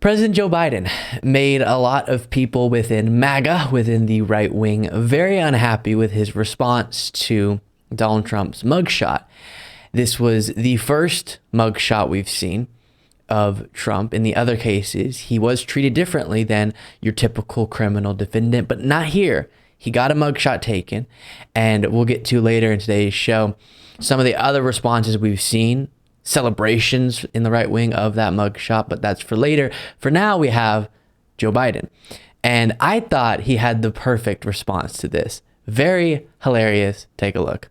President Joe Biden made a lot of people within MAGA, within the right wing, very unhappy with his response to Donald Trump's mugshot. This was the first mugshot we've seen of Trump. In the other cases, he was treated differently than your typical criminal defendant, but not here. He got a mugshot taken, and we'll get to later in today's show some of the other responses we've seen, celebrations in the right wing of that mugshot, but that's for later. For now, we have Joe Biden. And I thought he had the perfect response to this. Very hilarious. Take a look.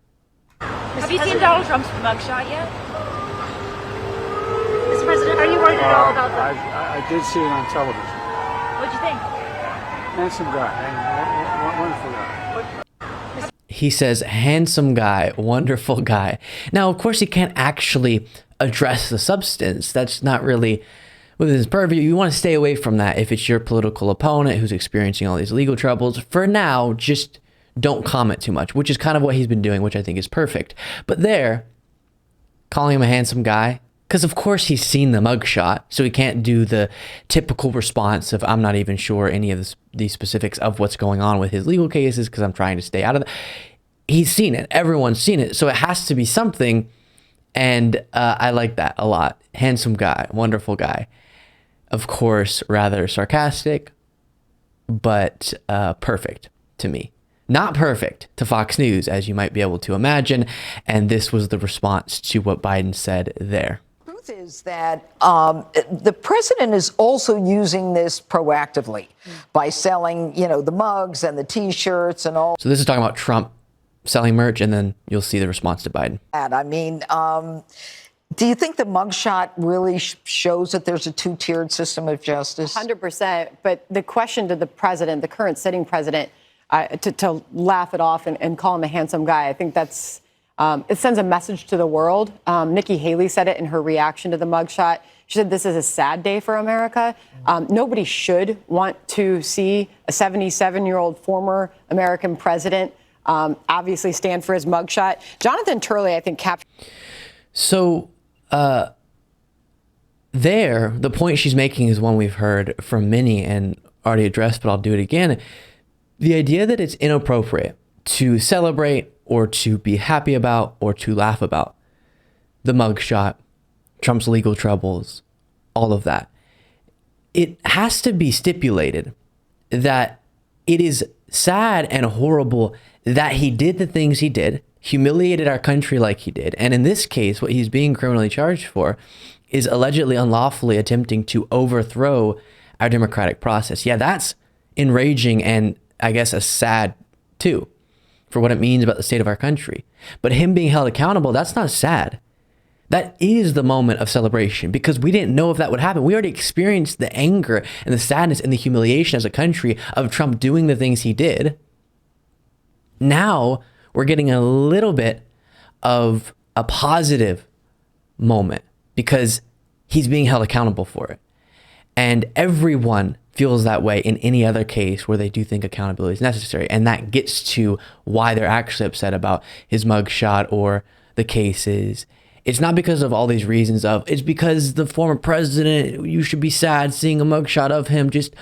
Have you seen Donald Trump's mugshot yet? Mr. President, are you worried at all about that? I did see it on television. What'd you think? Handsome guy. Wonderful guy. He says, handsome guy, wonderful guy. Now, of course, he can't actually address the substance. That's not really within his purview. You want to stay away from that if it's your political opponent who's experiencing all these legal troubles. For now, just don't comment too much, which is kind of what he's been doing, which I think is perfect. But there, calling him a handsome guy, because of course he's seen the mugshot, so he can't do the typical response of, I'm not even sure any of the specifics of what's going on with his legal cases because I'm trying to stay out of it. He's seen it. Everyone's seen it. So it has to be something. And I like that a lot. Handsome guy, wonderful guy. Of course, rather sarcastic, but perfect to me. Not perfect to Fox News, as you might be able to imagine. And this was the response to what Biden said there. Is that the president is also using this proactively by selling, the mugs and the T-shirts and all. So this is talking about Trump selling merch, and then you'll see the response to Biden. I mean, do you think the mugshot really shows that there's a two-tiered system of justice? 100%. But the question to the president, the current sitting president, to laugh it off and call him a handsome guy, I think that's it sends a message to the world. Nikki Haley said it in her reaction to the mugshot. She said this is a sad day for America. Nobody should want to see a 77-year-old former American president obviously stand for his mugshot. Jonathan Turley, I think, captured. So the point she's making is one we've heard from many and already addressed, but I'll do it again. The idea that it's inappropriate to celebrate or to be happy about or to laugh about the mugshot, Trump's legal troubles, all of that. It has to be stipulated that it is sad and horrible that he did the things he did, humiliated our country like he did. And in this case, what he's being criminally charged for is allegedly unlawfully attempting to overthrow our democratic process. Yeah, that's enraging and I guess a sad too, for what it means about the state of our country. But him being held accountable, that's not sad. That is the moment of celebration because we didn't know if that would happen. We already experienced the anger and the sadness and the humiliation as a country of Trump doing the things he did. Now we're getting a little bit of a positive moment because he's being held accountable for it. And everyone feels that way in any other case where they do think accountability is necessary. And that gets to why they're actually upset about his mugshot or the cases. It's not because of all these reasons it's because the former president, you should be sad seeing a mugshot of him just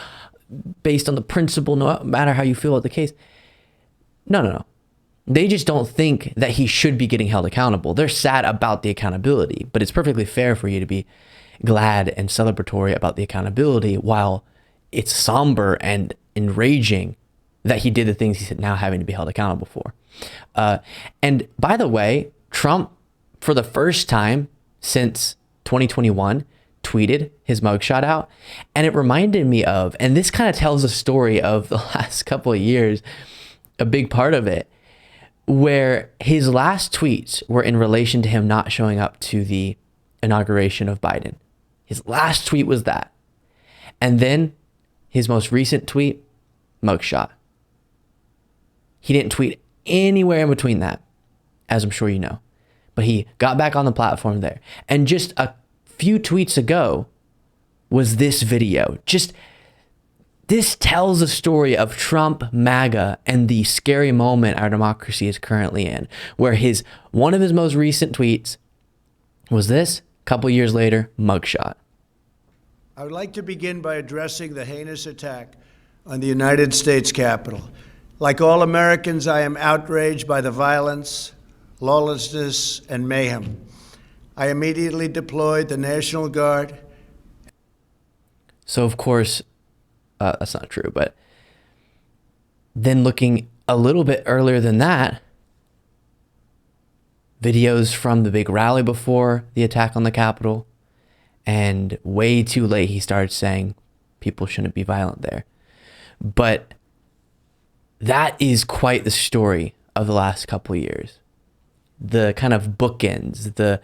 based on the principle, no matter how you feel about the case. No. They just don't think that he should be getting held accountable. They're sad about the accountability, but it's perfectly fair for you to be glad and celebratory about the accountability while it's somber and enraging that he did the things he's now having to be held accountable for. And by the way, Trump, for the first time since 2021, tweeted his mugshot out. And it reminded me of, and this kind of tells a story of the last couple of years, a big part of it, where his last tweets were in relation to him not showing up to the inauguration of Biden. His last tweet was that. And then his most recent tweet, mugshot. He didn't tweet anywhere in between that, as I'm sure you know. But he got back on the platform there. And just a few tweets ago was this video. This tells a story of Trump, MAGA, and the scary moment our democracy is currently in, where one of his most recent tweets was this, a couple years later, mugshot. I would like to begin by addressing the heinous attack on the United States Capitol. Like all Americans, I am outraged by the violence, lawlessness, and mayhem. I immediately deployed the National Guard. So, of course, that's not true. But then looking a little bit earlier than that, videos from the big rally before the attack on the Capitol, and way too late he started saying people shouldn't be violent there. But that is quite the story of the last couple of years. The kind of bookends,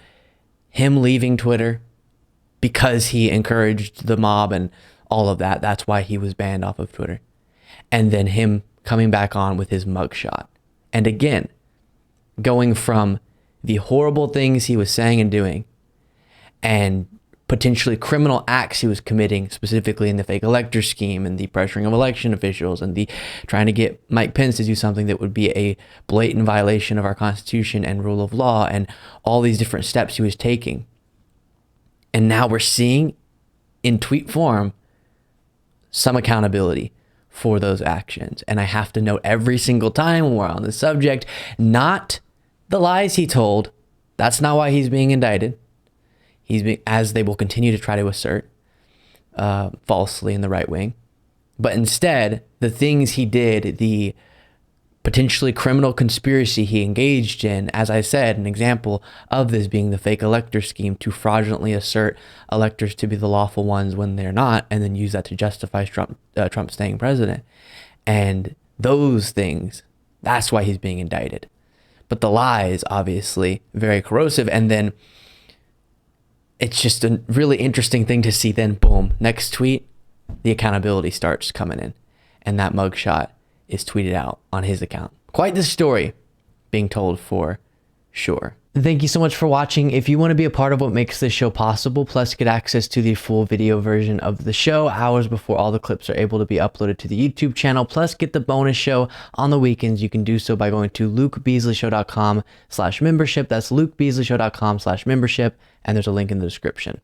him leaving Twitter because he encouraged the mob and all of that. That's why he was banned off of Twitter. And then him coming back on with his mugshot. And again, going from the horrible things he was saying and doing and potentially criminal acts he was committing, specifically in the fake elector scheme and the pressuring of election officials and the trying to get Mike Pence to do something that would be a blatant violation of our Constitution and rule of law, and all these different steps he was taking. And now we're seeing in tweet form some accountability for those actions. And I have to note every single time when we're on the subject, not the lies he told. That's not why he's being indicted. As they will continue to try to assert falsely in the right wing. But instead, the things he did, the potentially criminal conspiracy he engaged in, as I said, an example of this being the fake elector scheme to fraudulently assert electors to be the lawful ones when they're not, and then use that to justify Trump staying president. And those things, that's why he's being indicted. But the lies, obviously, very corrosive. And then it's just a really interesting thing to see then, boom, next tweet, the accountability starts coming in. And that mugshot is tweeted out on his account. Quite the story being told for sure. Thank you so much for watching. If you want to be a part of what makes this show possible, plus get access to the full video version of the show hours before all the clips are able to be uploaded to the YouTube channel, plus get the bonus show on the weekends, you can do so by going to lukebeasleyshow.com/membership. That's lukebeasleyshow.com/membership. And there's a link in the description.